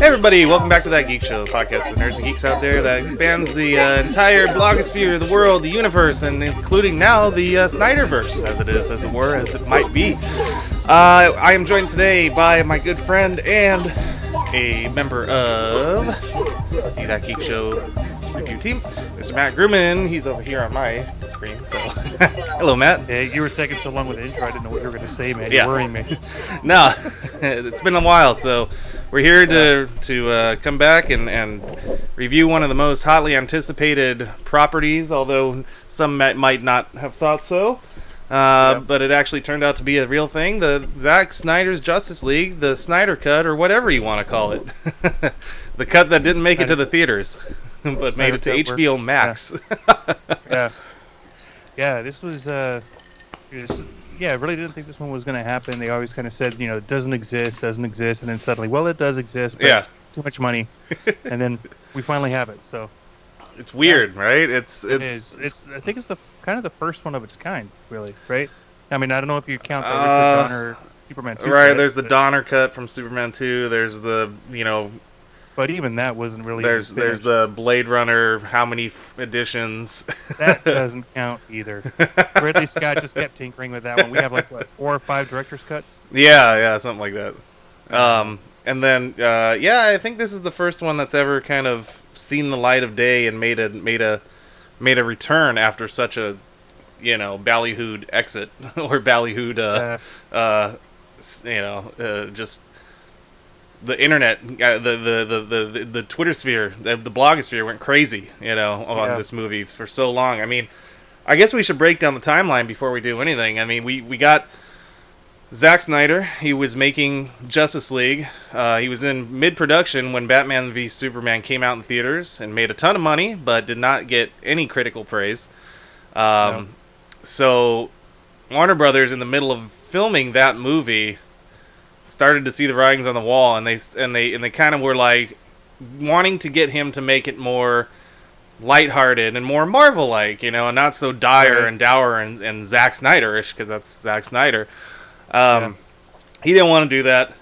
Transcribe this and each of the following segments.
Hey everybody, welcome back to That Geek Show, the podcast for nerds and geeks out there that expands the entire blogosphere, the world, the universe, and including now the Snyderverse, as it is, as it were, as it might be. I am joined today by my good friend and a member of the That Geek Show review team, Mr. Matt Grumman. He's over here on my screen, so hello, Matt. Hey, you were taking so long with the intro, I didn't know what you were going to say, man. Yeah. You're worrying me. No, it's been a while, so we're here to come back and review one of the most hotly anticipated properties, although some might not have thought so. But it actually turned out to be a real thing. The Zack Snyder's Justice League, the Snyder Cut, or whatever you want to call it. The cut that didn't make it to the theaters, but made it to HBO Max. Yeah, this was... I really didn't think this one was going to happen. They always kind of said, it doesn't exist, and then suddenly, well, it does exist, but it's too much money. And then we finally have it, so... It's weird, right? It is. I think it's the first one of its kind, really, right? I mean, I don't know if you count the Richard Donner Superman 2. Right, there's the Donner cut from Superman 2. There's the, But even that wasn't really... There's the Blade Runner, how many editions? That doesn't count either. Ridley Scott just kept tinkering with that one. We have 4 or 5 director's cuts? Yeah, something like that. And then, I think this is the first one that's ever kind of seen the light of day and made a return after such a, ballyhooed exit or ballyhooed, just the internet, the Twitter sphere, the blogosphere went crazy, on this movie for so long. I mean, I guess we should break down the timeline before we do anything. I mean, we got Zack Snyder. He was making Justice League. He was in mid-production when Batman v Superman came out in theaters and made a ton of money, but did not get any critical praise. So Warner Brothers, in the middle of filming that movie, started to see the writings on the wall, and they kind of were like wanting to get him to make it more lighthearted and more Marvel-like, and not so dire and dour and Zack Snyder-ish, because that's Zack Snyder. He didn't want to do that,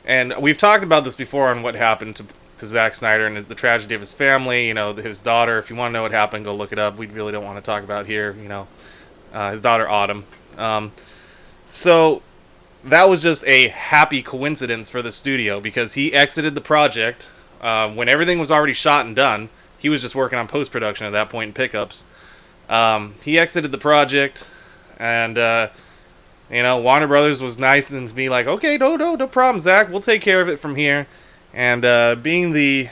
and we've talked about this before on what happened to Zack Snyder and the tragedy of his family, his daughter. If you want to know what happened, go look it up. We really don't want to talk about it here, his daughter Autumn. So that was just a happy coincidence for the studio, because he exited the project when everything was already shot and done. He was just working on post-production at that point in pickups. He exited the project, and Warner Brothers was nice and to be like, okay, no problem, Zach, we'll take care of it from here. And being the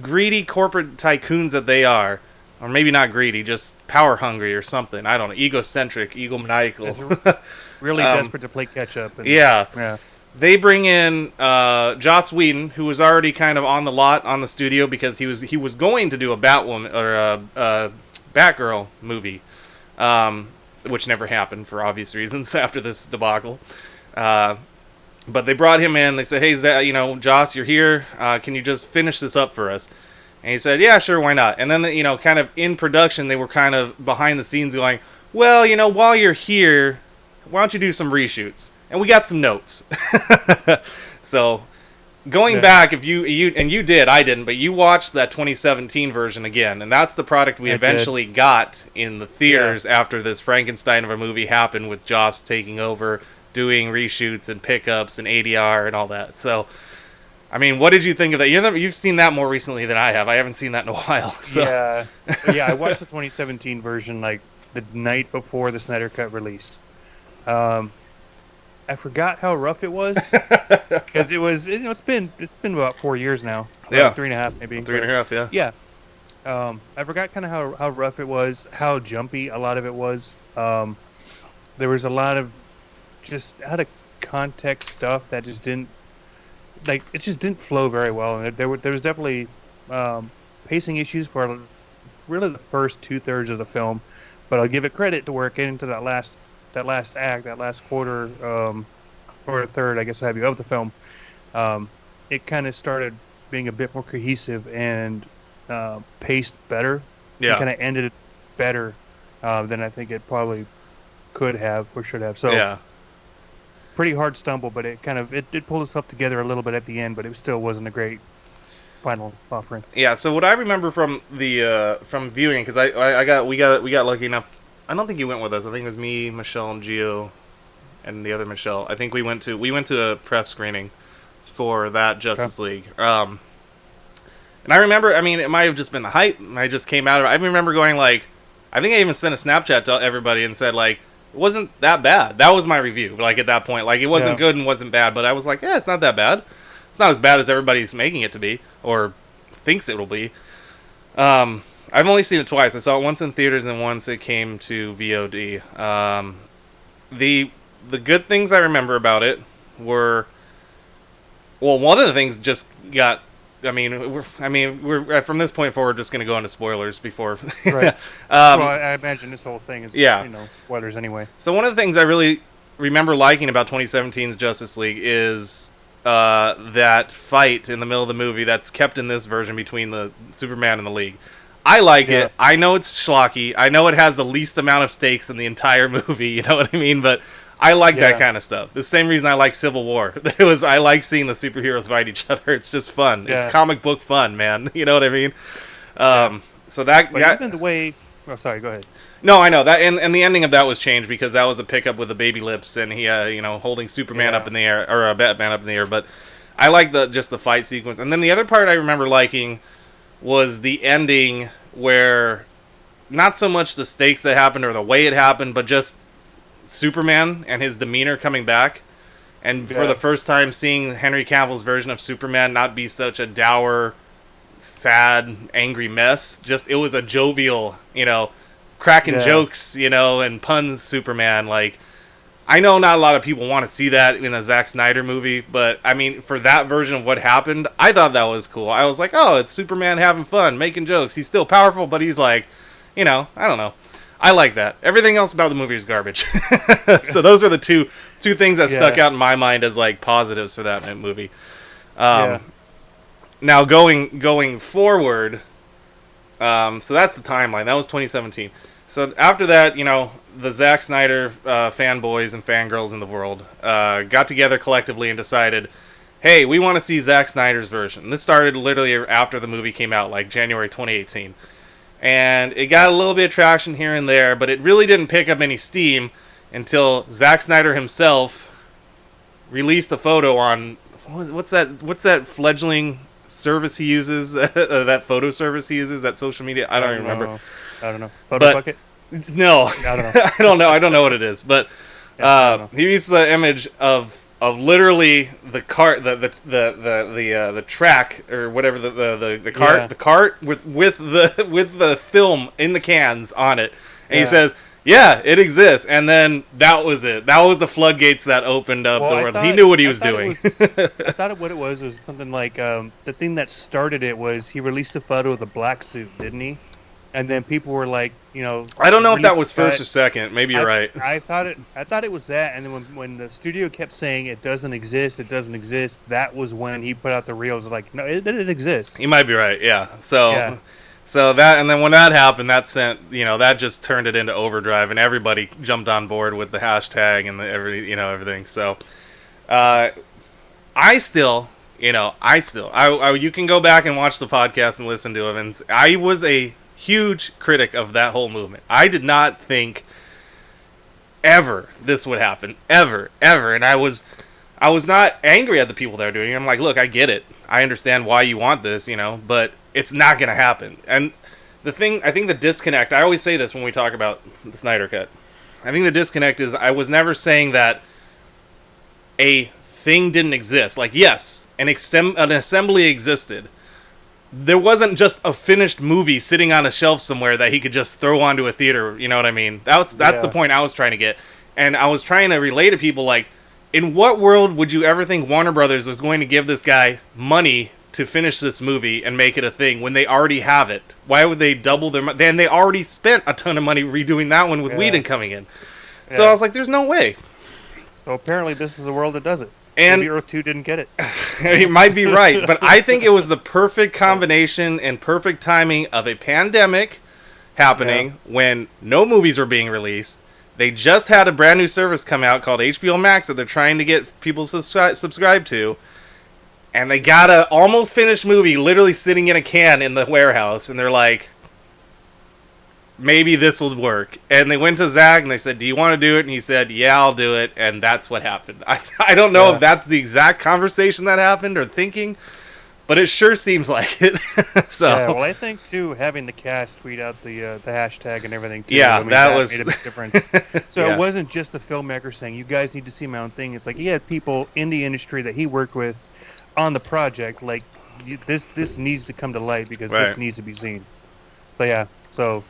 greedy corporate tycoons that they are, or maybe not greedy, just power hungry or something, I don't know, egocentric, egomaniacal. Really desperate to play catch up. Yeah. They bring in Joss Whedon, who was already kind of on the lot on the studio because he was going to do a Batwoman or a Batgirl movie, which never happened for obvious reasons after this debacle. But they brought him in. They said, "Hey, Joss, you're here. Can you just finish this up for us?" And he said, "Yeah, sure, why not?" And then kind of in production, they were kind of behind the scenes going, "Well, while you're here, why don't you do some reshoots?" And we got some notes. So, going back, if you did, I didn't, but you watched that 2017 version again, and that's the product we eventually got in the theaters after this Frankenstein of a movie happened with Joss taking over, doing reshoots and pickups and ADR and all that. So, I mean, what did you think of that? You've seen that more recently than I have. I haven't seen that in a while. So. Yeah, I watched the 2017 version the night before the Snyder Cut released. I forgot how rough it was because it was. It's been about 4 years now. Yeah, 3.5 maybe. 3.5. Yeah. I forgot kind of how rough it was, how jumpy a lot of it was. There was a lot of just out of context stuff that just didn't flow very well, and there was definitely pacing issues for really the first 2/3 of the film. But I'll give it credit to work into that last act, that last quarter, or a third, I guess, of the film. It kind of started being a bit more cohesive and paced better. Yeah. It kind of ended it better than I think it probably could have or should have. So, pretty hard stumble, but it kind of it pulled itself together a little bit at the end, but it still wasn't a great final offering. Yeah. So what I remember from the from viewing, because we got lucky enough. I don't think you went with us. I think it was me, Michelle, and Gio, and the other Michelle. I think we went to a press screening for that Justice League. And I remember, I mean, it might have just been the hype. I just came out of it. I remember going like, I think I even sent a Snapchat to everybody and said like, it wasn't that bad. That was my review. Like at that point, like it wasn't good and wasn't bad, but I was like, yeah, it's not that bad. It's not as bad as everybody's making it to be or thinks it will be. I've only seen it twice. I saw it once in theaters and once it came to VOD. The good things I remember about it were, well, one of the things just got. We're from this point forward just going to go into spoilers before. Right. Well, I imagine this whole thing is spoilers anyway. So one of the things I really remember liking about 2017's Justice League is that fight in the middle of the movie that's kept in this version between the Superman and the League. I like it. I know it's schlocky. I know it has the least amount of stakes in the entire movie. You know what I mean? But I like that kind of stuff. The same reason I like Civil War. I like seeing the superheroes fight each other. It's just fun. Yeah. It's comic book fun, man. You know what I mean? So that, even the way. Oh, sorry. Go ahead. No, I know that, and the ending of that was changed because that was a pickup with the baby lips and he, holding Superman up in the air or Batman up in the air. But I like just the fight sequence, and then the other part I remember liking was the ending where not so much the stakes that happened or the way it happened, but just Superman and his demeanor coming back, and for the first time seeing Henry Cavill's version of Superman not be such a dour, sad, angry mess. Just it was a jovial, cracking jokes, and puns Superman. Like, I know not a lot of people want to see that in a Zack Snyder movie, but I mean, for that version of what happened, I thought that was cool. I was like, oh, it's Superman having fun, making jokes. He's still powerful, but he's like, I don't know. I like that. Everything else about the movie is garbage. So those are the two things that stuck out in my mind as like positives for that movie. Now going forward, so that's the timeline. That was 2017. So after that, the Zack Snyder fanboys and fangirls in the world got together collectively and decided, hey, we want to see Zack Snyder's version. This started literally after the movie came out, like January 2018. And it got a little bit of traction here and there, but it really didn't pick up any steam until Zack Snyder himself released a photo on what's that fledgling service he uses, that photo service he uses, that social media. I don't even remember. I don't know. Photo bucket? No, I don't know. I don't know what it is, but he uses the image of literally the cart, the track or whatever, the cart with the film in the cans on it, and he says, yeah, it exists, and then that was it. That was the floodgates that opened up the world. He knew what he was doing. I thought what it was something like the thing that started it was he released a photo of the black suit, didn't he? And then people were like, I don't know if that was first or second. Maybe you're right. I thought it was that. And then when the studio kept saying it doesn't exist, that was when he put out the reels. Like, no, it exists. You might be right. Yeah. So that, and then when that happened, that sent, that just turned it into overdrive, and everybody jumped on board with the hashtag and everything. So, you can go back and watch the podcast and listen to him. And I was a huge critic of that whole movement. I did not think ever this would happen, ever. And I was not angry at the people that are doing it. I'm like, look, I get it. I understand why you want this, but it's not going to happen. And I think the disconnect, I always say this when we talk about the Snyder Cut. I think the disconnect is I was never saying that a thing didn't exist. Like, yes, an assembly existed. There wasn't just a finished movie sitting on a shelf somewhere that he could just throw onto a theater, you know what I mean? That's the point I was trying to get. And I was trying to relay to people, like, in what world would you ever think Warner Brothers was going to give this guy money to finish this movie and make it a thing when they already have it? Why would they double their money? Then they already spent a ton of money redoing that one with Whedon coming in. So I was like, there's no way. So apparently this is the world that does it. And maybe Earth 2 didn't get it. You might be right, but I think it was the perfect combination and perfect timing of a pandemic happening when no movies were being released. They just had a brand new service come out called HBO Max that they're trying to get people to subscribe to. And they got a almost finished movie literally sitting in a can in the warehouse. And they're like, maybe this will work. And they went to Zack and they said, do you want to do it? And he said, yeah, I'll do it. And that's what happened. I don't know if that's the exact conversation that happened or thinking, but it sure seems like it. So yeah, well, I think too, having the cast tweet out the hashtag and everything too. Yeah, I mean, that was made a big difference. So Yeah. it wasn't just the filmmaker saying, "You guys need to see my own thing." It's like he had people in the industry that he worked with on the project. Like this needs to come to light because Right. this needs to be seen. So yeah, so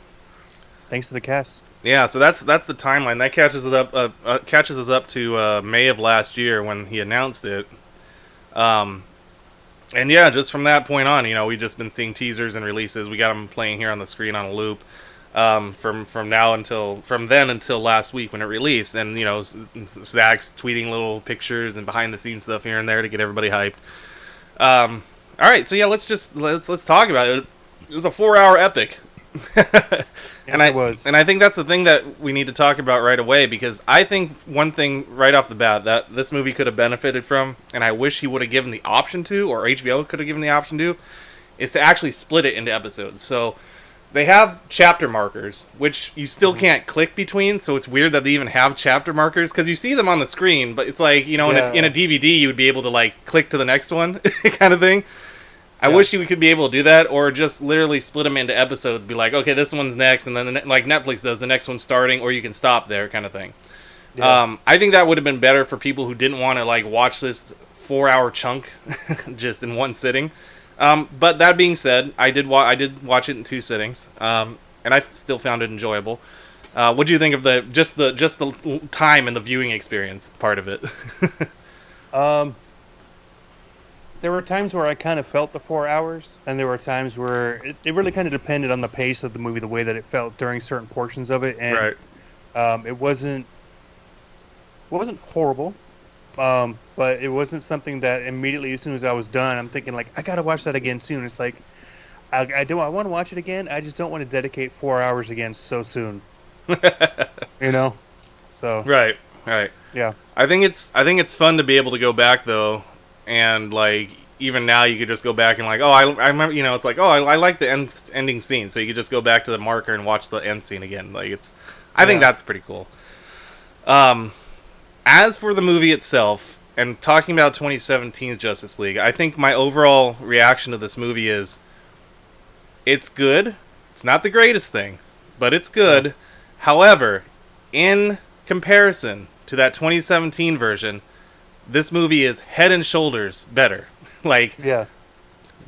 thanks to the cast. Yeah, so that's the timeline. That catches us up to May of last year when he announced it. And yeah, just from that point on, we've just been seeing teasers and releases. We got them playing here on the screen on a loop from then until last week when it released. And Zack's tweeting little pictures and behind the scenes stuff here and there to get everybody hyped. All right, so yeah, let's talk about it. It was a 4-hour epic. It was. And I think that's the thing that we need to talk about right away, because I think one thing right off the bat that this movie could have benefited from, and I wish he would have given the option to, or HBO could have given the option to, is to actually split it into episodes. So they have chapter markers, which you still can't click between, so it's weird that they even have chapter markers, because you see them on the screen, but it's like, in a DVD you would be able to like click to the next one kind of thing. I wish you could be able to do that, or just literally split them into episodes. Be like, okay, this one's next, and then like Netflix does, the next one's starting, or you can stop there, kind of thing. Yeah. I think that would have been better for people who didn't want to like watch this 4-hour chunk just in one sitting. But that being said, I did watch it in 2 sittings, and I still found it enjoyable. What do you think of the time and the viewing experience part of it? There were times where I kind of felt the 4 hours, and there were times where it really kind of depended on the pace of the movie, the way that it felt during certain portions of it. And Right. it wasn't horrible, but it wasn't something that immediately, as soon as I was done, I'm thinking like, I gotta watch that again soon. It's like, I want to watch it again. I just don't want to dedicate 4 hours again so soon. So Right. yeah. I think it's fun to be able to go back though, and like even now you could just go back and like, oh, I remember, it's like, oh, I like the ending scene, so you could just go back to the marker and watch the end scene again. Like I think that's pretty cool. As for the movie itself, and talking about 2017's Justice League, I think my overall reaction to this movie is, it's good. It's not the greatest thing, but it's good. Yeah. However, in comparison to that 2017 version, this movie is head and shoulders better. Like,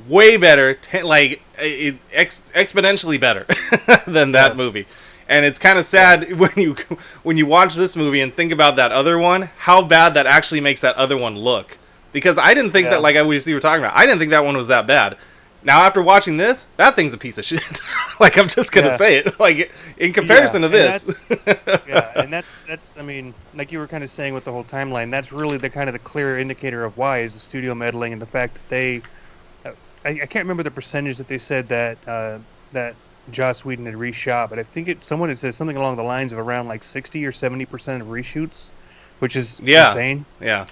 way better, exponentially better than that movie. And it's kind of sad when you watch this movie and think about that other one, how bad that actually makes that other one look. Because I didn't think that, like we were talking about, I didn't think that one was that bad. Now, after watching this, that thing's a piece of shit. Like, I'm just going to say it. Like, in comparison to this. And that's, I mean, like you were kind of saying with the whole timeline, that's really the kind of the clear indicator of why is the studio meddling and the fact that they, I can't remember the percentage that they said that Joss Whedon had reshot, but I think someone had said something along the lines of around like 60 or 70% of reshoots, which is insane. Yeah.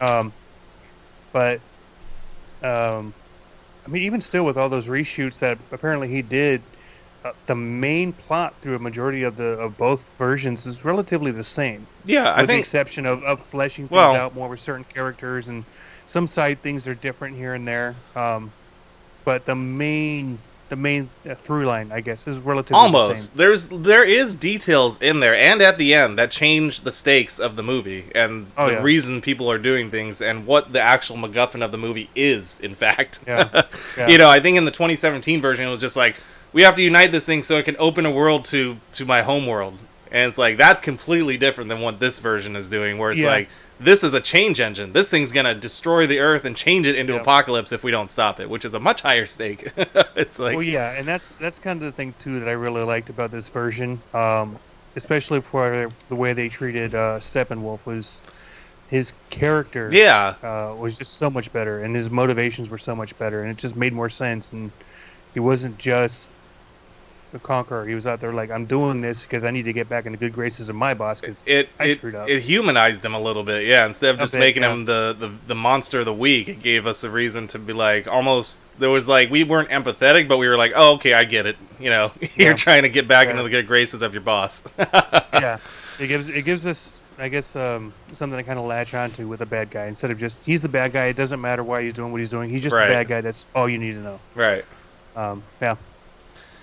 I mean, even still, with all those reshoots that apparently he did, the main plot through a majority of both versions is relatively the same. Yeah, with the exception of fleshing things out more with certain characters, and some side things are different here and there. But the main through line, I guess, is relatively the same. There is details in there and at the end that change the stakes of the movie and the reason people are doing things and what the actual MacGuffin of the movie is, in fact. I think in the 2017 version it was just like, we have to unite this thing so it can open a world to my home world. And it's like, that's completely different than what this version is doing, where it's like, this is a change engine. This thing's going to destroy the Earth and change it into apocalypse if we don't stop it, which is a much higher stake. It's like, and that's kind of the thing, too, that I really liked about this version, especially for the way they treated Steppenwolf, was his character was just so much better, and his motivations were so much better, and it just made more sense, and he wasn't just the Conqueror. He was out there like, I'm doing this because I need to get back in the good graces of my boss because I screwed up. It humanized him a little bit, yeah. Instead of just making him the monster of the week, it gave us a reason to be like, almost, there was like, we weren't empathetic, but we were like, oh, okay, I get it. You know, you're trying to get back into the good graces of your boss. Yeah, it gives us, I guess, something to kind of latch onto with a bad guy instead of just, he's the bad guy. It doesn't matter why he's doing what he's doing. He's just the bad guy. That's all you need to know. Right. Yeah.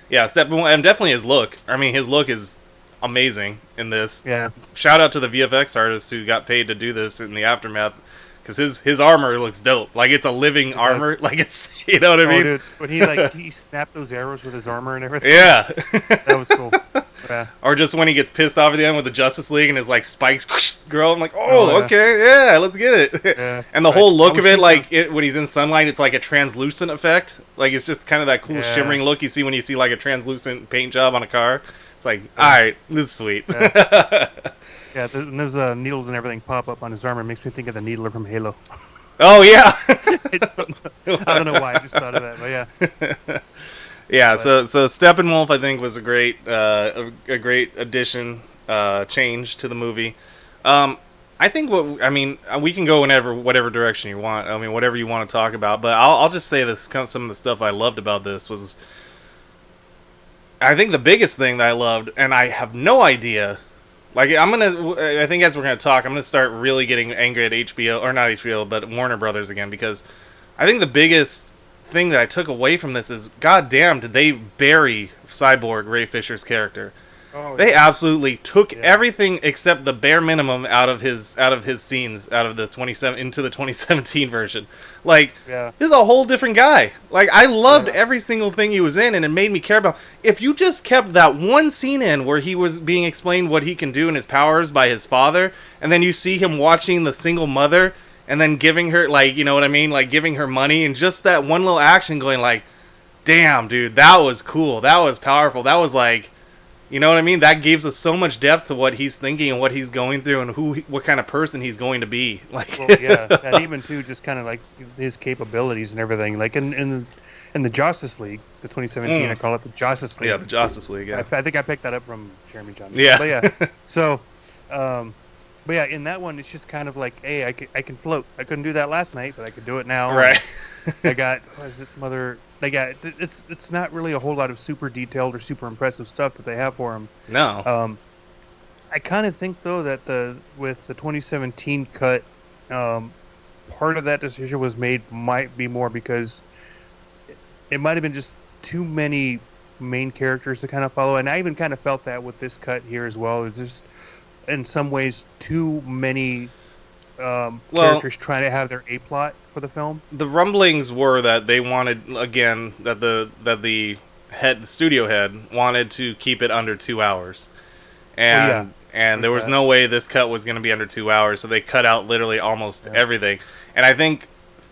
Yeah, and definitely his look. I mean, his look is amazing in this. Yeah. Shout out to the VFX artist who got paid to do this in the aftermath, because his armor looks dope. Like, it's a living armor. Like, it's, you know what I mean? Dude, when he snapped those arrows with his armor and everything. Yeah. That was cool. Yeah. Or just when he gets pissed off at the end with the Justice League and his like spikes grow. I'm like, okay, yeah, let's get it. Yeah. And the whole look of it, like when he's in sunlight, it's like a translucent effect. Like, it's just kind of that cool shimmering look you see when you see like a translucent paint job on a car. It's like, all right, this is sweet. Yeah, and those needles and everything pop up on his armor. It makes me think of the Needler from Halo. Oh yeah. I don't know why. I just thought of that, but yeah. Yeah, so Steppenwolf, I think, was a great addition, change to the movie. I think we can go whatever direction you want. I mean, whatever you want to talk about. But I'll just say this: some of the stuff I loved about this was, I think the biggest thing that I loved, and I have no idea. Like, I think as we're gonna talk, I'm gonna start really getting angry at HBO, or not HBO, but Warner Brothers again, because I think the biggest thing that I took away from this is, goddamn, did they bury Cyborg Ray Fisher's character? They absolutely took everything except the bare minimum out of his scenes out of the 2017 version. Like, this is a whole different guy. Like, I loved every single thing he was in, and it made me care about. If you just kept that one scene in where he was being explained what he can do and his powers by his father, and then you see him watching the single mother and then giving her, like, you know what I mean, like giving her money, and just that one little action going like, damn, dude, that was cool, that was powerful, that was like, you know what I mean, that gives us so much depth to what he's thinking and what he's going through and what kind of person he's going to be. Like, well, yeah, and even too, just kind of like his capabilities and everything. Like in the Justice League, the 2017, I call it the Justice League. Yeah, the Justice League. Yeah, I think I picked that up from Jeremy Johnson. Yeah, but yeah. So, but yeah, in that one, it's just kind of like, hey, I can float. I couldn't do that last night, but I could do it now. Right. I got, what is this, some other... It's not really a whole lot of super detailed or super impressive stuff that they have for him. No. I kind of think though that with the 2017 cut, part of that decision was made might be more because it might have been just too many main characters to kind of follow, and I even kind of felt that with this cut here as well. It's just in some ways too many characters trying to have their A plot for the film. The rumblings were that they wanted, again, that the studio head wanted to keep it under 2 hours, and there was no way this cut was going to be under 2 hours, so they cut out literally almost everything. And I think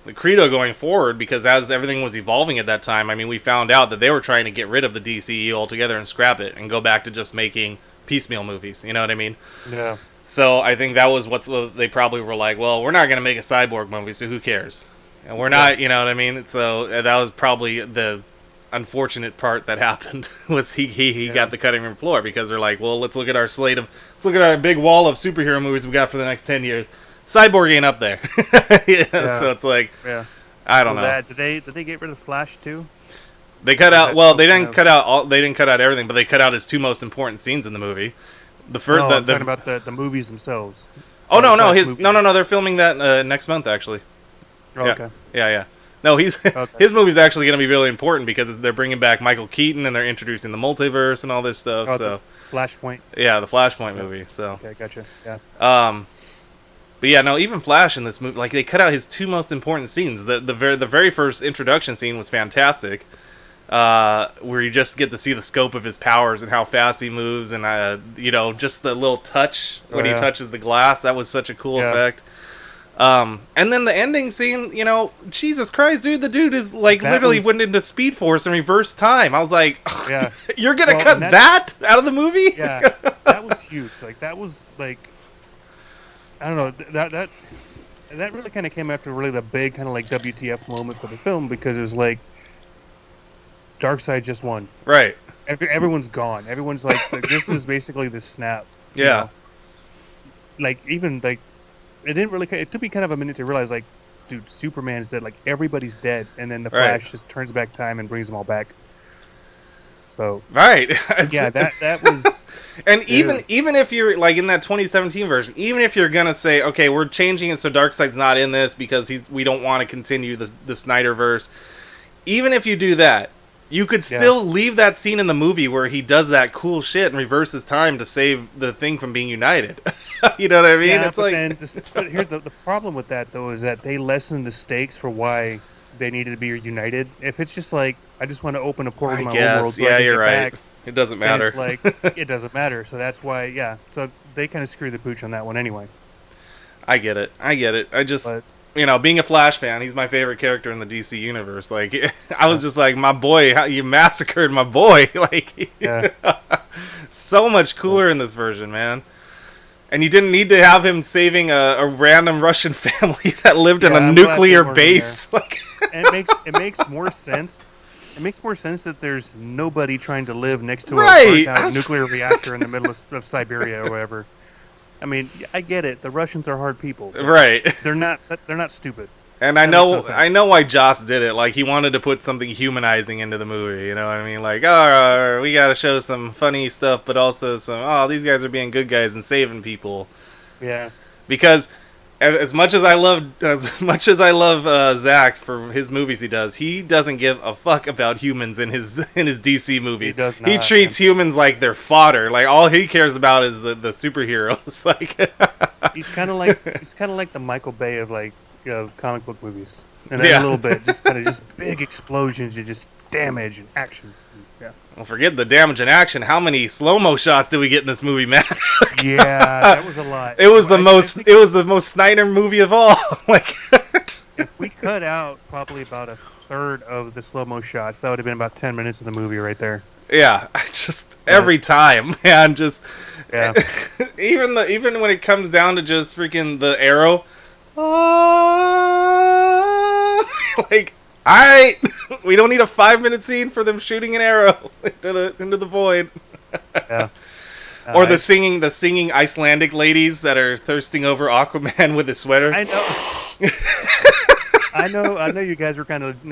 the credo going forward, because as everything was evolving at that time, I mean, we found out that they were trying to get rid of the DCE altogether and scrap it and go back to just making piecemeal movies. You know what I mean? Yeah. So I think that was what they probably were like, well, we're not going to make a Cyborg movie, so who cares? And we're not, you know what I mean? So that was probably the unfortunate part that happened, was he got the cutting room floor, because they're like, well, let's look at our big wall of superhero movies we got for the next 10 years. Cyborg ain't up there. So it's like, I don't know. Did they get rid of Flash too? They cut out, well, they didn't cut out everything, but they cut out his two most important scenes in the movie. I'm talking about the movies themselves. Oh, no, they're filming that next month, actually. Oh, okay. Yeah. No, his movie's actually going to be really important, because they're bringing back Michael Keaton, and they're introducing the multiverse and all this stuff. So Flashpoint. Yeah, the Flashpoint movie. So okay, gotcha. Yeah. But yeah, no, even Flash in this movie, like, they cut out his two most important scenes. The very first introduction scene was fantastic, where you just get to see the scope of his powers and how fast he moves, and just the little touch when he touches the glass. That was such a cool effect. And then the ending scene, Jesus Christ, dude, the dude is like literally went into Speed Force and reverse time. I was like, you're gonna cut that out of the movie? Yeah, that was huge. Like, that was like, I don't know, that really kind of came after really the big kind of like WTF moment for the film, because it was like, Darkseid just won. Right. Everyone's gone. Everyone's like, this is basically the snap. You Yeah. know? Like even like it didn't really. It took me kind of a minute to realize like, dude, Superman's dead. Like everybody's dead, and then the Right. Flash just turns back time and brings them all back. So Right. yeah, that was. And Dude. even if you're like in that 2017 version, even if you're gonna say, okay, we're changing it so Darkseid's not in this because we don't want to continue the Snyderverse. Even if you do that, you could still leave that scene in the movie where he does that cool shit and reverses time to save the thing from being united. You know what I mean? Yeah, It's but like, then but here's the problem with that though is that they lessen the stakes for why they needed to be united. If it's just like I just want to open a portal I to my own world, guess, so I yeah, can you're get right. back, It doesn't then matter. it's like it doesn't matter. So that's why, yeah. So they kind of screw the pooch on that one anyway. I get it. I just, But being a Flash fan, he's my favorite character in the DC universe. Like, I was just like, my boy, how you massacred my boy. Like, yeah, so much cooler in this version, man. And you didn't need to have him saving a random Russian family that lived in a I'm glad they nuclear weren't in base. Like, and it makes more sense. It makes more sense that there's nobody trying to live next to Right. a burnt-out nuclear reactor in the middle of Siberia or whatever. I mean, I get it. The Russians are hard people. right. They're not stupid. And That makes no sense. I know why Joss did it. Like, he wanted to put something humanizing into the movie. You know what I mean? Like, oh, we got to show some funny stuff, but also these guys are being good guys and saving people. Yeah. Because as much as I love Zack for his movies he doesn't give a fuck about humans in his DC movies. He does He not, treats humans like they're fodder. Like, all he cares about is the superheroes. Like, He's kind of like the Michael Bay of like comic book movies, and Yeah. a little bit just kind of just big explosions and just damage and action. Yeah. well, forget the damage and action. How many slow-mo shots did we get in this movie, man? Yeah, that was a lot. It was the I most. think It was the most Snyder movie of all. Like, if we cut out probably about a third of the slow mo shots, that would have been about 10 minutes of the movie right there. yeah, just every time, man. Just Yeah. even when it comes down to just freaking the arrow. Like, alright, we don't need a 5-minute scene for them shooting an arrow into the void. Yeah. Or the singing Icelandic ladies that are thirsting over Aquaman with his sweater. I know. I know you guys were kind of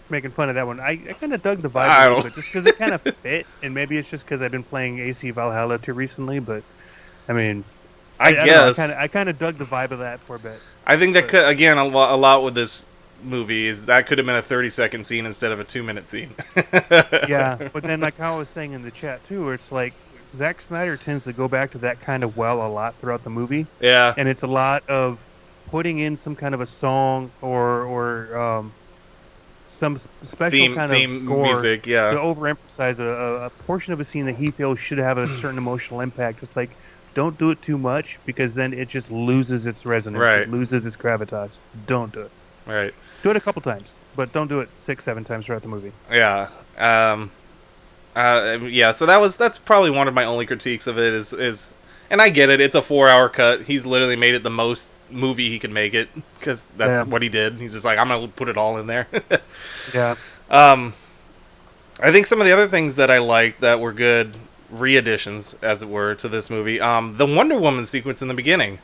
making fun of that one. I kind of dug the vibe a little bit just because it kind of fit, and maybe it's just because I've been playing AC Valhalla too recently. But I mean, I guess I kind of dug the vibe of that for a bit. I think that could, again, a lot with this movie is that could have been a 30-second scene instead of a 2-minute scene. Yeah, but then like how I was saying in the chat too, where it's like Zack Snyder tends to go back to that kind of well a lot throughout the movie. Yeah. And it's a lot of putting in some kind of a song or some special kind of score music, yeah. to overemphasize a portion of a scene that he feels should have a certain emotional impact. It's like, don't do it too much because then it just loses its resonance. Right. It loses its gravitas. Don't do it. Right. Do it a couple times, but don't do it 6-7 times throughout the movie. Yeah. Yeah, so that's probably one of my only critiques of it is and I get it, it's a 4-hour cut. He's literally made it the most movie he could make it because that's what he did. He's just like, I'm going to put it all in there. Yeah. I think some of the other things that I liked that were good re-additions, as it were, to this movie, the Wonder Woman sequence in the beginning.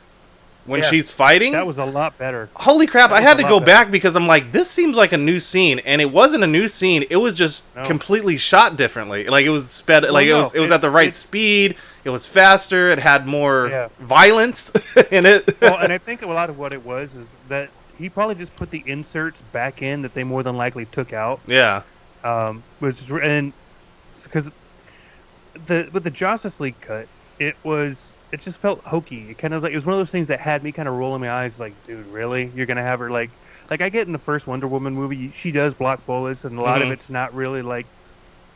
When she's fighting, that was a lot better. Holy crap, That I was had a to lot go better. back because I'm like, this seems like a new scene, and it wasn't a new scene. It was just completely shot differently. Like, it was sped, like no, it was at the right speed. It was faster. It had more violence in it. Well, and I think a lot of what it was is that he probably just put the inserts back in that they more than likely took out. Yeah. Because with the Justice League cut, it just felt hokey. It kind of like it was one of those things that had me kind of rolling my eyes, like, dude, really? You're gonna have her like I get in the first Wonder Woman movie, she does block bullets, and a lot of it's not really like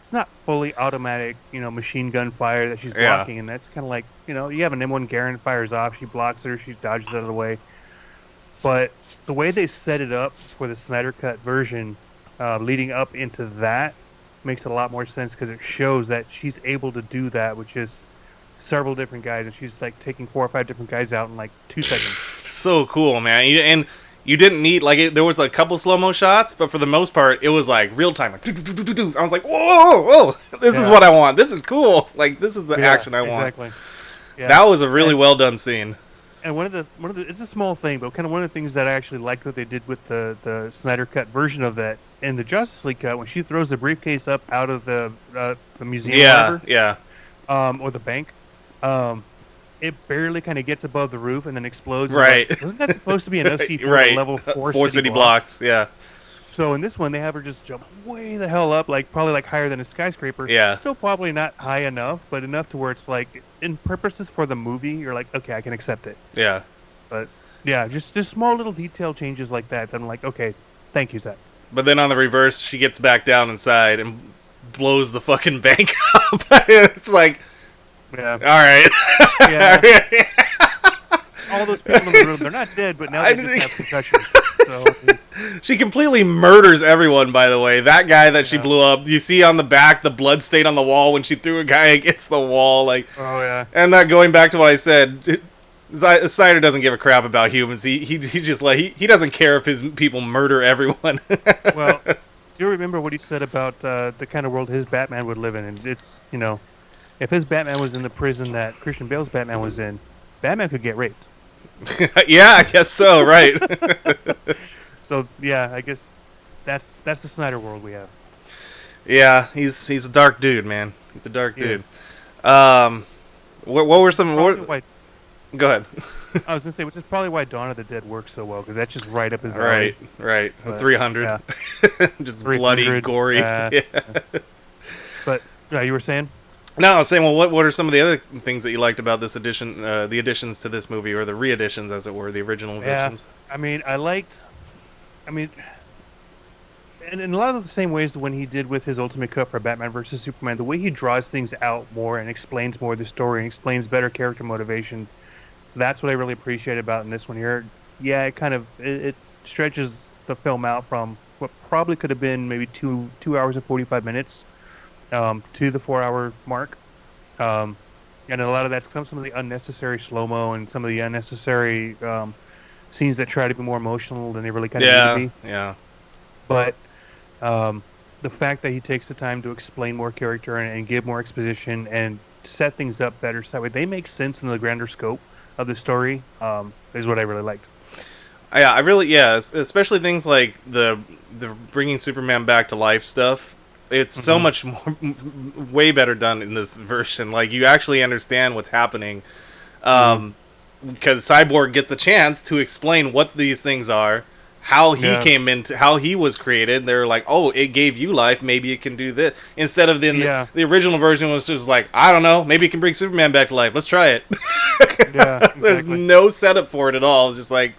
it's not fully automatic, machine gun fire that she's blocking, and that's kind of like you have an M1 Garand fires off, she blocks her, she dodges out of the way. But the way they set it up for the Snyder Cut version, leading up into that, makes a lot more sense because it shows that she's able to do that, which is several different guys, and she's like taking 4 or 5 different guys out in like 2 seconds. So cool, man. And You didn't need there was a couple slow mo shots, but for the most part, it was like real time. Like, I was like, whoa, this is what I want. This is cool. Like, this is the action I want. Exactly. Yeah. That was a really well done scene. And one of the it's a small thing, but kind of one of the things that I actually liked what they did with the Snyder cut version of that in the Justice League cut when she throws the briefcase up out of the museum, or the bank, it barely kind of gets above the roof and then explodes. Right. Like, wasn't that supposed to be enough C4 level 4 city blocks? Yeah. So in this one, they have her just jump way the hell up, probably higher than a skyscraper. Yeah. Still probably not high enough, but enough to where it's in purposes for the movie, you're like, okay, I can accept it. Yeah. But yeah, just small little detail changes like that. I'm like, okay, thank you, Zack. But then on the reverse, she gets back down inside and blows the fucking bank up. It's like, yeah, all right. Yeah. All those people in the room, they're not dead, but now they just have concussions. So she completely murders everyone, by the way. That guy that she blew up, you see on the back the blood stain on the wall when she threw a guy against the wall. Oh, yeah. And that going back to what I said, Snyder doesn't give a crap about humans. He just he doesn't care if his people murder everyone. Well, do you remember what he said about the kind of world his Batman would live in? And it's, if his Batman was in the prison that Christian Bale's Batman was in, Batman could get raped. Yeah, I guess so, right. So, yeah, I guess that's the Snyder world we have. Yeah, he's a dark dude, man. He's a dark dude. What were some... Go ahead. I was going to say, which is probably why Dawn of the Dead works so well, because that's just right up his alley. Right. But, 300. Yeah. Just 300, bloody, gory. Yeah. But, you were saying? No, I was saying, well, what are some of the other things that you liked about this edition, the additions to this movie, or the re-editions, as it were, the original versions? And in a lot of the same ways when he did with his Ultimate Cut for Batman vs. Superman, the way he draws things out more and explains more of the story and explains better character motivation, that's what I really appreciate about in this one here. Yeah, it stretches the film out from what probably could have been maybe 2 hours and 45 minutes to the 4-hour mark. And a lot of that's some of the unnecessary slow-mo and some of the unnecessary scenes that try to be more emotional than they really kind of need to be. Yeah. But the fact that he takes the time to explain more character and give more exposition and set things up better so that way they make sense in the grander scope of the story is what I really liked. Yeah, especially things like the bringing Superman back to life stuff. It's so much more, way better done in this version. Like, you actually understand what's happening. Because Cyborg gets a chance to explain what these things are, how he came into, how he was created. They're like, oh, it gave you life, maybe it can do this. Instead of the original version was just like, I don't know, maybe it can bring Superman back to life. Let's try it. Yeah, exactly. There's no setup for it at all. It's just like,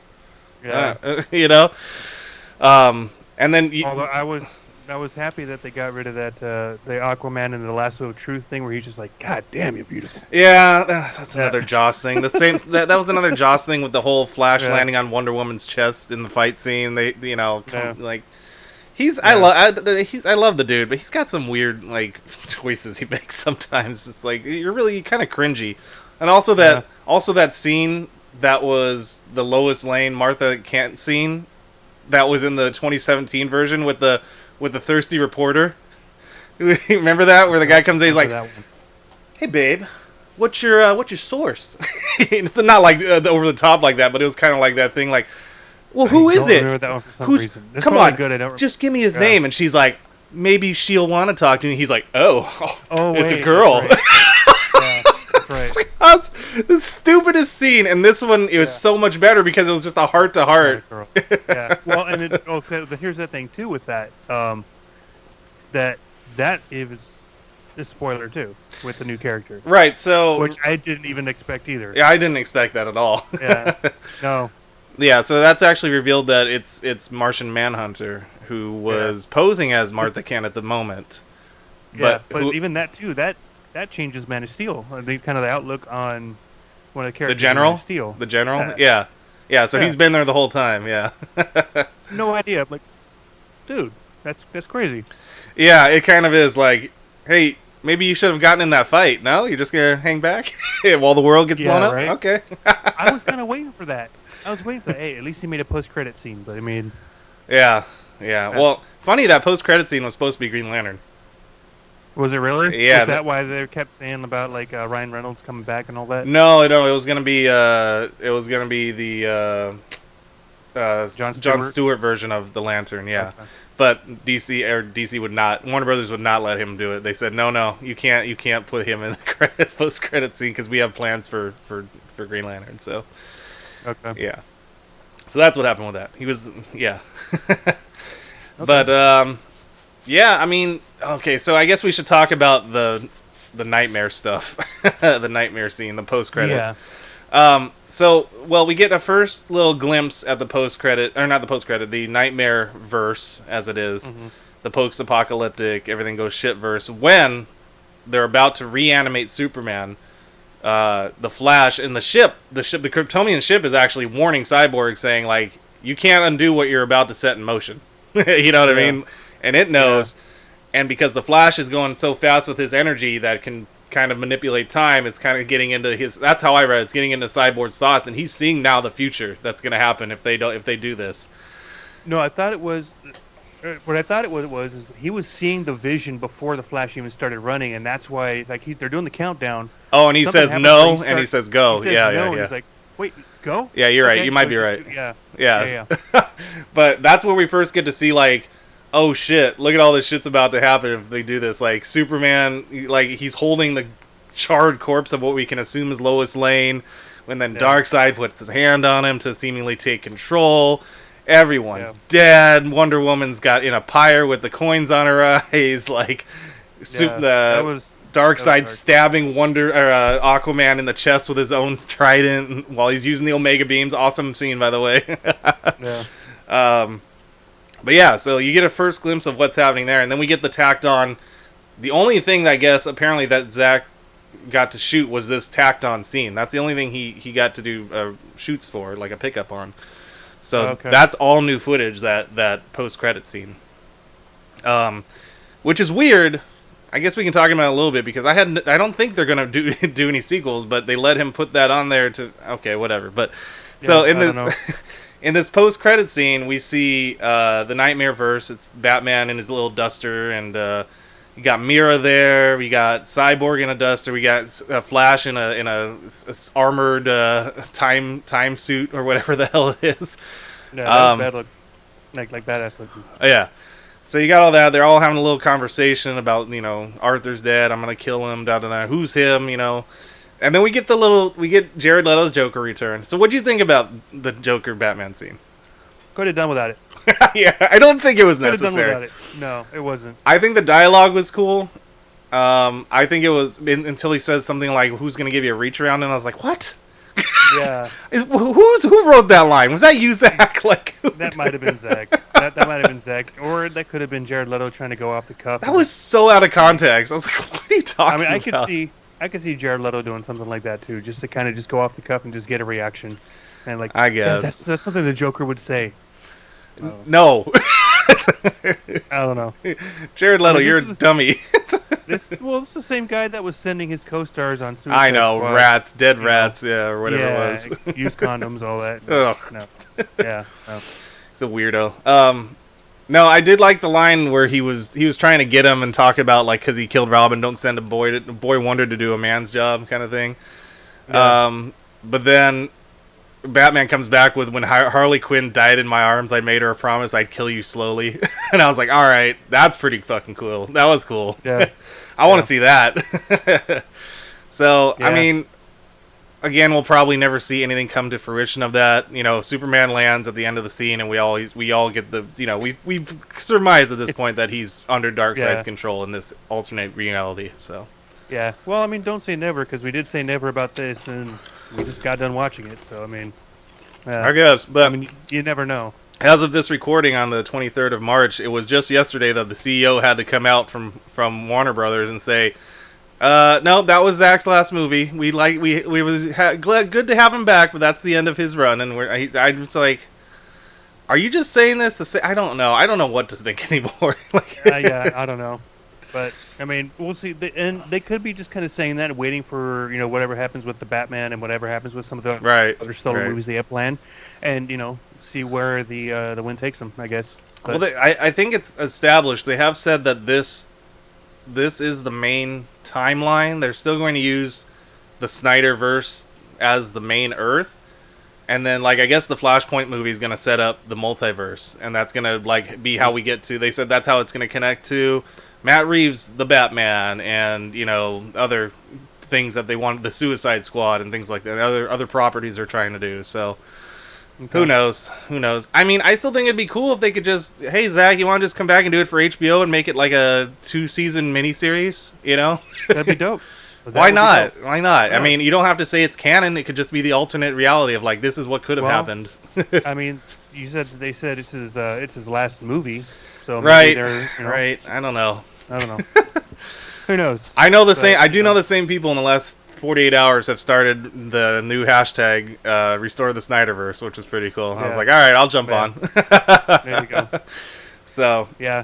and then... Although I was happy that they got rid of that the Aquaman and the Lasso of Truth thing, where he's just like, God damn, you're beautiful. Yeah, that's another Joss thing. The same that was another Joss thing with the whole Flash landing on Wonder Woman's chest in the fight scene. They, like, I love the dude, but he's got some weird choices he makes sometimes. It's like you're kind of cringy, and also that scene that was the Lois Lane Martha Kent scene that was in the 2017 version with the thirsty reporter. Remember that, where the guy comes in, he's like, "Hey, babe, what's your source?" It's not like over the top like that, but it was kind of like that thing, like, "Well, who is it? That one for some reason. Come on, just give me his name." And she's like, "Maybe she'll want to talk to me." He's like, "Oh, it's a girl." That's right. That's the stupidest scene, and this one it was so much better because it was just a heart to heart. Yeah. Well, and here's the thing too with that. That is a spoiler too with the new character. Right. So, which I didn't even expect either. Yeah, I didn't expect that at all. Yeah. No. Yeah. So that's actually revealed that it's Martian Manhunter who was posing as Martha Kent at the moment. But even that too, that changes Man of Steel. The kind of the outlook on one of the characters. The General? Man of Steel. The General? Yeah. So he's been there the whole time, yeah. No idea. I'm like, dude, that's crazy. Yeah, it kind of is like, hey, maybe you should have gotten in that fight. No? You're just going to hang back while the world gets blown up? Right? Okay. I was kind of waiting for that. I was waiting for hey, at least he made a post-credit scene, but I mean, Yeah, yeah. Well, funny that post-credit scene was supposed to be Green Lantern. was it really? Yeah. Was that why they kept saying about like Ryan Reynolds coming back and all that? No, it was gonna be the John Stewart version of the Lantern. Yeah. Okay. But DC would not. Warner Brothers would not let him do it. They said, no, you can't put him in the post credit scene because we have plans for Green Lantern. So, Okay. yeah. So that's what happened with that. He was, yeah. Okay. But yeah. I mean, okay. So I guess we should talk about the nightmare stuff, the nightmare scene, the post credit. Yeah. So, well, we get a first little glimpse at the post-credit, or not the post-credit, the nightmare verse, as it is, the post-apocalyptic, everything goes shit verse, when they're about to reanimate Superman, the Flash, and the Kryptonian ship is actually warning Cyborg, saying, like, you can't undo what you're about to set in motion. You know what I mean? And it knows, and because the Flash is going so fast with his energy that it can kind of manipulate time, it's kind of getting into his, that's how I read it, it's getting into Cyborg's thoughts, and he's seeing now the future that's going to happen if they do this. No, I thought it was what I thought it was is he was seeing the vision before the Flash even started running, and that's why like they're doing the countdown. Oh, and he says no, and he says go. He says yeah, no, yeah, and yeah. he's like, wait, go? Yeah, you're right. Okay, You might so be right. Yeah. But that's where we first get to see, like, oh shit, look at all this shit's about to happen if they do this. Like, Superman, like, he's holding the charred corpse of what we can assume is Lois Lane, when then Darkseid puts his hand on him to seemingly take control. Everyone's dead. Wonder Woman's got in a pyre with the coins on her eyes. Like, Darkseid stabbing Aquaman in the chest with his own trident while he's using the Omega beams. Awesome scene, by the way. But yeah, so you get a first glimpse of what's happening there, and then we get the tacked on. The only thing that I guess apparently that Zack got to shoot was this tacked on scene. That's the only thing he got to do shoots for, like a pickup on. So that's all new footage, that post credit scene. Which is weird. I guess we can talk about it a little bit because I don't think they're gonna do any sequels, but they let him put that on there to whatever. But so in this post credit scene, we see the Nightmare verse. It's Batman in his little duster, and you got Mira there. We got Cyborg in a duster. We got Flash in a armored time suit or whatever the hell it is. Yeah, bad look, like badass looking. Yeah. So you got all that. They're all having a little conversation about, Arthur's dead. I'm gonna kill him. Da da da. Who's him? And then we get Jared Leto's Joker return. So what do you think about the Joker Batman scene? Could have done without it. Yeah, I don't think it was necessary. Could have done without it. No, it wasn't. I think the dialogue was cool. I think it was until he says something like, "Who's gonna give you a reach around?" And I was like, "What?" Yeah. Who wrote that line? Was that you, Zack? Like, that might have been Zack. That might have been Zack, or that could have been Jared Leto trying to go off the cuff. That was so out of context. I was like, "What are you talking about?" I could see Jared Leto doing something like that too, just to kind of just go off the cuff and just get a reaction, and like I guess that's something the Joker would say. No. I don't know. Jared Leto, you're a dummy. This is the same guy that was sending his co-stars on Suicide I know, Squad. rats, dead rats, or whatever it was. Use condoms, all that. Ugh. No. Yeah. No. He's a weirdo. No, I did like the line where he was trying to get him and talk about, like, because he killed Robin, don't send a boy wonder to do a man's job kind of thing. Yeah. But then Batman comes back with, when Harley Quinn died in my arms, I made her a promise I'd kill you slowly. And I was like, all right, that's pretty fucking cool. That was cool. Yeah. I want to see that. So, yeah. I mean, again, we'll probably never see anything come to fruition of that. Superman lands at the end of the scene, and we all get the, we've surmised at this point that he's under Darkseid's control in this alternate reality. So. Yeah. Well, I mean, don't say never, because we did say never about this, and we just got done watching it. So, I mean, I guess, but I mean, you never know. As of this recording on the 23rd of March, it was just yesterday that the CEO had to come out from Warner Brothers and say, no, that was Zack's last movie. We was good to have him back, but that's the end of his run. And I was like, are you just saying this to say? I don't know. I don't know what to think anymore. Yeah, I don't know. But I mean, we'll see. And they could be just kind of saying that, waiting for whatever happens with the Batman and whatever happens with some of the Right. other solo Right. movies they have planned, and see where the wind takes them. I guess. But, Well, I think it's established. They have said that this is the main timeline. They're still going to use the Snyderverse as the main Earth, and then I guess the Flashpoint movie is going to set up the multiverse, and that's going to be how we get to. They said that's how it's going to connect to Matt Reeves, the Batman, and other things that they want, the Suicide Squad and things like that. Other properties they're trying to do. So. Okay. Who knows? I mean, I still think it'd be cool if they could just, hey, Zack, you want to just come back and do it for HBO and make it like a 2-season miniseries, That'd be dope. Why not? Why not? Yeah. I mean, you don't have to say it's canon. It could just be the alternate reality of, this is what could have happened. I mean, they said it's his last movie. So maybe they're, right. I don't know. Who knows? I know I do know the same people in the last 48 hours have started the new hashtag Restore the Snyderverse, which is pretty cool. Yeah. I was like, all right, I'll jump on. There you go. So yeah,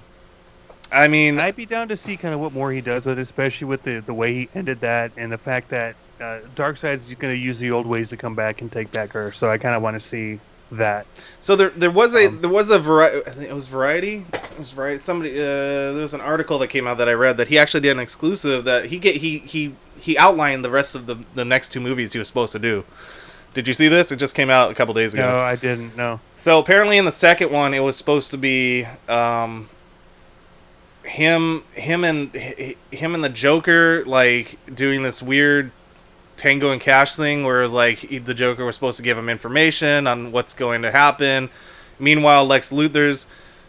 I mean, I'd be down to see kind of what more he does with it, especially with the way he ended that and the fact that Darkseid's going to use the old ways to come back and take back Earth. So I kind of want to see that. So there was a variety. I think it was Variety. Somebody there was an article that came out that I read that he actually did an exclusive that he outlined the rest of the next 2 movies he was supposed to do. Did you see this? It just came out a couple days ago. No, I didn't. No. So apparently in the second one, it was supposed to be him and the Joker doing this weird Tango and Cash thing where the Joker was supposed to give him information on what's going to happen. Meanwhile, Lex Luthor's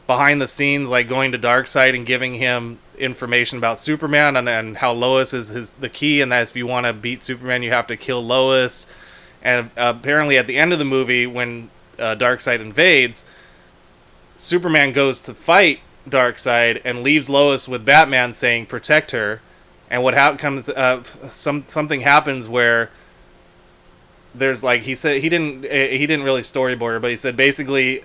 behind the scenes going to Darkseid and giving him information about Superman and how Lois is the key, and that if you want to beat Superman you have to kill Lois. And apparently at the end of the movie when Darkseid invades, Superman goes to fight Darkseid and leaves Lois with Batman saying protect her. And what happens? Something happens where there's he said he didn't really storyboard it, but he said basically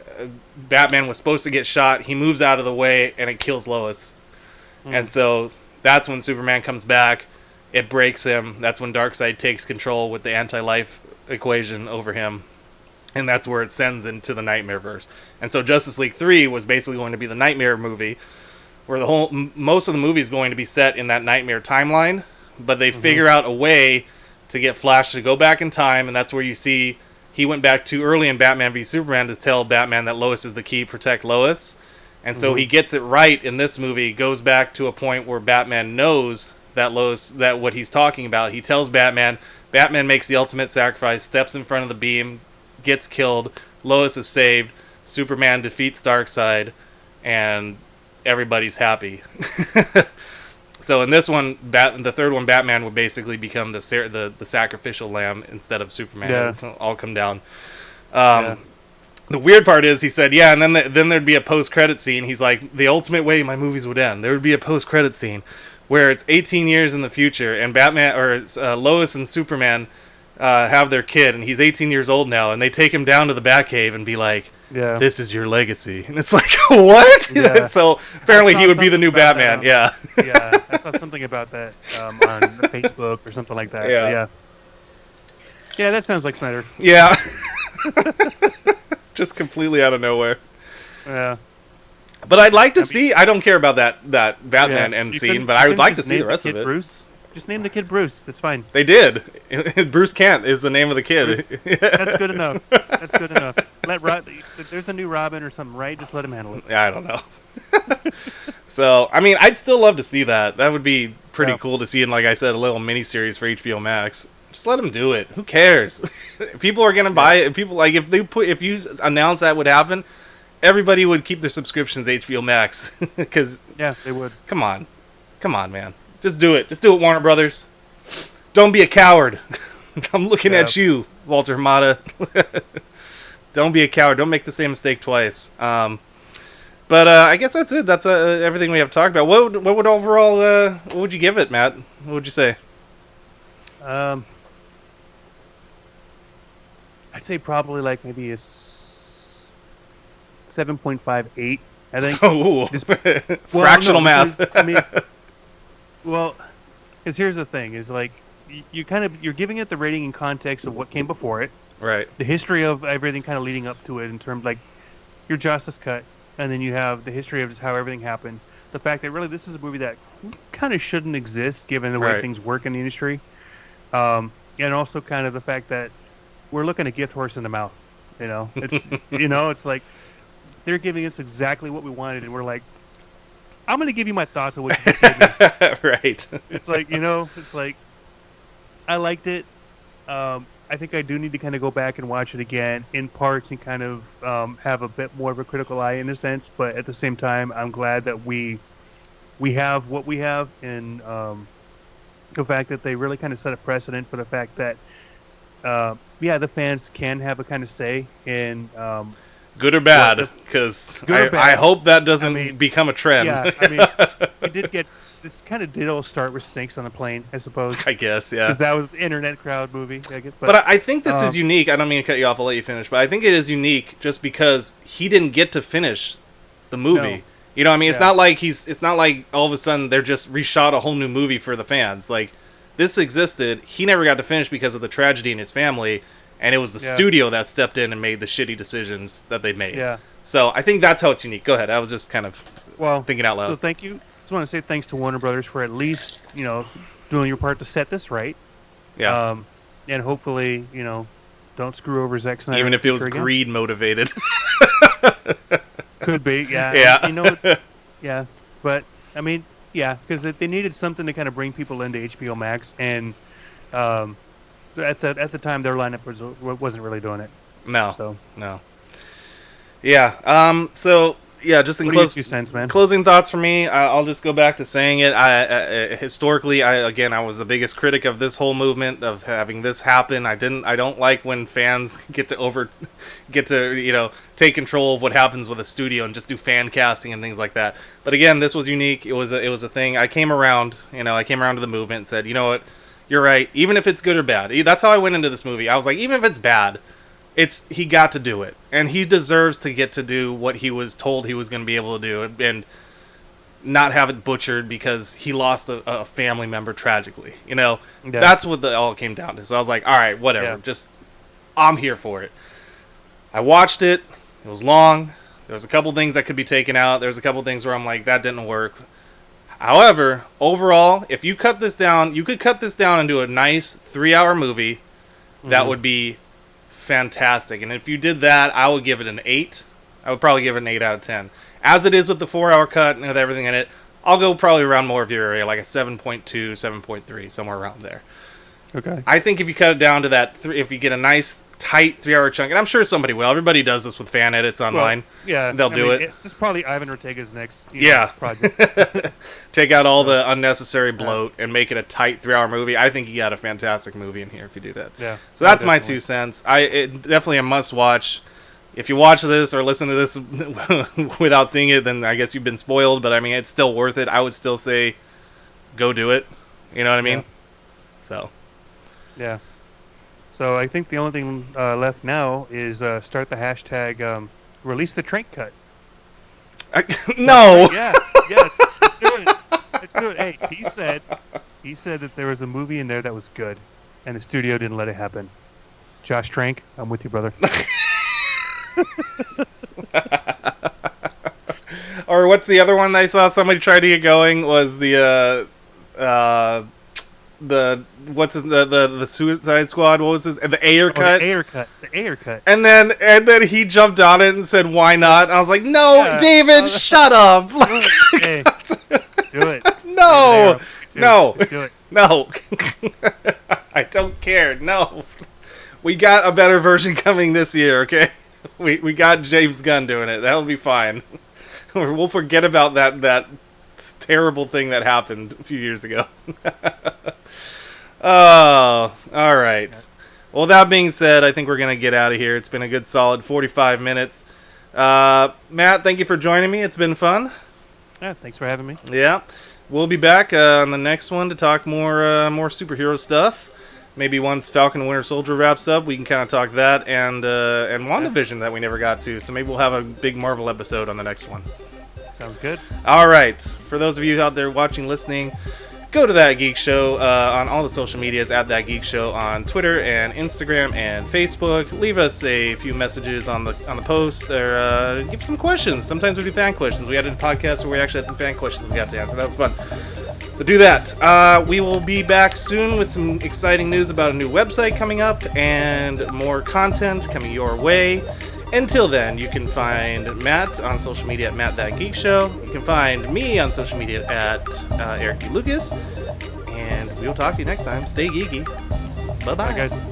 Batman was supposed to get shot. He moves out of the way and it kills Lois, and so that's when Superman comes back. It breaks him. That's when Darkseid takes control with the anti-life equation over him, and that's where it sends into the Nightmareverse. And so Justice League 3 was basically going to be the Nightmare movie, where most of the movie is going to be set in that Nightmare timeline, but they figure out a way to get Flash to go back in time, and that's where you see he went back too early in Batman v Superman to tell Batman that Lois is the key, protect Lois. And so he gets it right in this movie, goes back to a point where Batman knows that that what he's talking about. He tells Batman makes the ultimate sacrifice, steps in front of the beam, gets killed, Lois is saved, Superman defeats Darkseid, and everybody's happy. So in this one, the third one, Batman would basically become the sacrificial lamb instead of Superman. Yeah. It would all come down. The weird part is, he said, yeah, and then there'd be a post-credit scene. He's like, the ultimate way my movies would end, there would be a post-credit scene where it's 18 years in the future, and Batman or Lois and Superman have their kid, and he's 18 years old now, and they take him down to the Batcave and be like, yeah, this is your legacy. And it's like, what? Yeah. So apparently he would be the new Batman. Yeah, I saw something about that on Facebook or something like that. Yeah. Yeah, that sounds like Snyder. Yeah. Just completely out of nowhere. Yeah. But I'd like to see, I don't care about that Batman end scene, but I would like to see the rest of it. Bruce. Just name the kid Bruce. That's fine. They did. Bruce Kent is the name of the kid. That's good enough. That's good enough. There's a new Robin or something, right? Just let him handle it. Yeah, I don't know. So, I mean, I'd still love to see that. That would be pretty cool to see in, like I said, a little miniseries for HBO Max. Just let them do it. Who cares? People are gonna buy it. People if you announce that would happen, everybody would keep their subscriptions to HBO Max because they would. Come on, man. Just do it. Just do it, Warner Brothers. Don't be a coward. I'm looking at you, Walter Hamada. Don't be a coward. Don't make the same mistake twice. But I guess that's it. That's everything we have to talk about. What would overall? What would you give it, Matt? What would you say? I'd say probably like maybe a 7.58. I think. Oh, fractional math. I mean, Well, because here's the thing: is like you're giving it the rating in context of what came before it, Right. the history of everything kind of leading up to it in terms like your Justice Cut, and then you have the history of just how everything happened. The fact that really this is a movie that kind of shouldn't exist given the way Right. things work in the industry, and also kind of the fact that we're looking a gift horse in the mouth. It's it's like they're giving us exactly what we wanted, and we're like, I'm going to give you my thoughts on what you just gave me. Right. It's like it's like I liked it. I think I do need to kind of go back and watch it again in parts and kind of have a bit more of a critical eye in a sense. But at the same time, I'm glad that we have what we have, and the fact that they really kind of set a precedent for the fact that the fans can have a kind of say in Good or bad? Because I hope that doesn't become a trend. Yeah, I mean, we did get this kind of did all start with snakes on a plane, I suppose. I guess, yeah. Because that was the internet crowd movie, I guess. But I think this is unique. I don't mean to cut you off. I'll let you finish. But I think it is unique just because he didn't get to finish the movie. No. You know what I mean? It's not like it's not like all of a sudden they're just reshot a whole new movie for the fans. Like, this existed. He never got to finish because of the tragedy in his family. And it was the studio that stepped in and made the shitty decisions that they made. Yeah. So I think that's how it's unique. Go ahead. I was just kind of thinking out loud. So thank you. Just want to say thanks to Warner Brothers for at least, doing your part to set this right. Yeah. And hopefully, don't screw over Zack Snyder. Even if it was greed motivated. Could be, yeah. Yeah. Yeah. But, I mean, yeah, because they needed something to kind of bring people into HBO Max. And, at the time, their lineup wasn't really doing it. No. Yeah. So yeah, just in closing thoughts for me, I'll just go back to saying it. Historically, I was the biggest critic of this whole movement of having this happen. I don't like when fans get to take control of what happens with a studio and just do fan casting and things like that. But again, this was unique. It was a thing. I came around to the movement and said, you know what, you're right. Even if it's good or bad, that's how I went into this movie. I was like, even if it's bad, he got to do it, and he deserves to get to do what he was told he was going to be able to do, and not have it butchered because he lost a family member tragically. That's what it all came down to. So I was like, all right, whatever. Just I'm here for it. I watched it. It was long. There was a couple things that could be taken out. There's a couple things where I'm like, that didn't work. However, overall, if you cut this down, you could cut this down into a nice 3-hour movie. That would be fantastic. And if you did that, I would give it an 8. I would probably give it an 8 out of 10. As it is with the 4-hour cut and with everything in it, I'll go probably around more of your area, like a 7.2, 7.3, somewhere around there. Okay. I think if you cut it down to that, if you get a nice, tight 3-hour chunk, and I'm sure somebody will. Everybody does this with fan edits online. Yeah. They'll do it. It's probably Ivan Ortega's next project. Take out all the unnecessary bloat and make it a tight 3-hour movie. I think you got a fantastic movie in here if you do that. Yeah. So that's my 2 cents. It definitely a must watch. If you watch this or listen to this without seeing it, then I guess you've been spoiled. But I mean, it's still worth it. I would still say, go do it. You know what I mean? Yeah. So. Yeah. So I think the only thing left now is start the hashtag release the Trank cut. No. Yeah. Yes. Let's do it. Let's do it. Hey, he said that there was a movie in there that was good, and the studio didn't let it happen. Josh Trank, I'm with you, brother. Or what's the other one that I saw somebody try to get going was the Suicide Squad. What was this? The Erik cut. The Erik cut. And then he jumped on it and said, "Why not?" I was like, "No, David, shut up!" Hey, do it. No, no, do it. No. I don't care. No, we got a better version coming this year. Okay, we got James Gunn doing it. That'll be fine. We'll forget about that terrible thing that happened a few years ago. Oh, all right. Well, that being said, I think we're going to get out of here. It's been a good solid 45 minutes. Matt, thank you for joining me. It's been fun. Yeah, thanks for having me. Yeah. We'll be back on the next one to talk more superhero stuff. Maybe once Falcon and Winter Soldier wraps up, we can kind of talk that and WandaVision that we never got to. So maybe we'll have a big Marvel episode on the next one. Sounds good. All right. For those of you out there watching, listening, go to That Geek Show on all the social medias, at That Geek Show on Twitter and Instagram and Facebook. Leave us a few messages on the post, or give some questions. Sometimes we do fan questions. We had a podcast where we actually had some fan questions we got to answer. That was fun. So do that. We will be back soon with some exciting news about a new website coming up and more content coming your way. Until then, you can find Matt on social media at Matt That Geek Show. You can find me on social media at Erik Lucas. And we will talk to you next time. Stay geeky. Bye-bye. Bye, guys.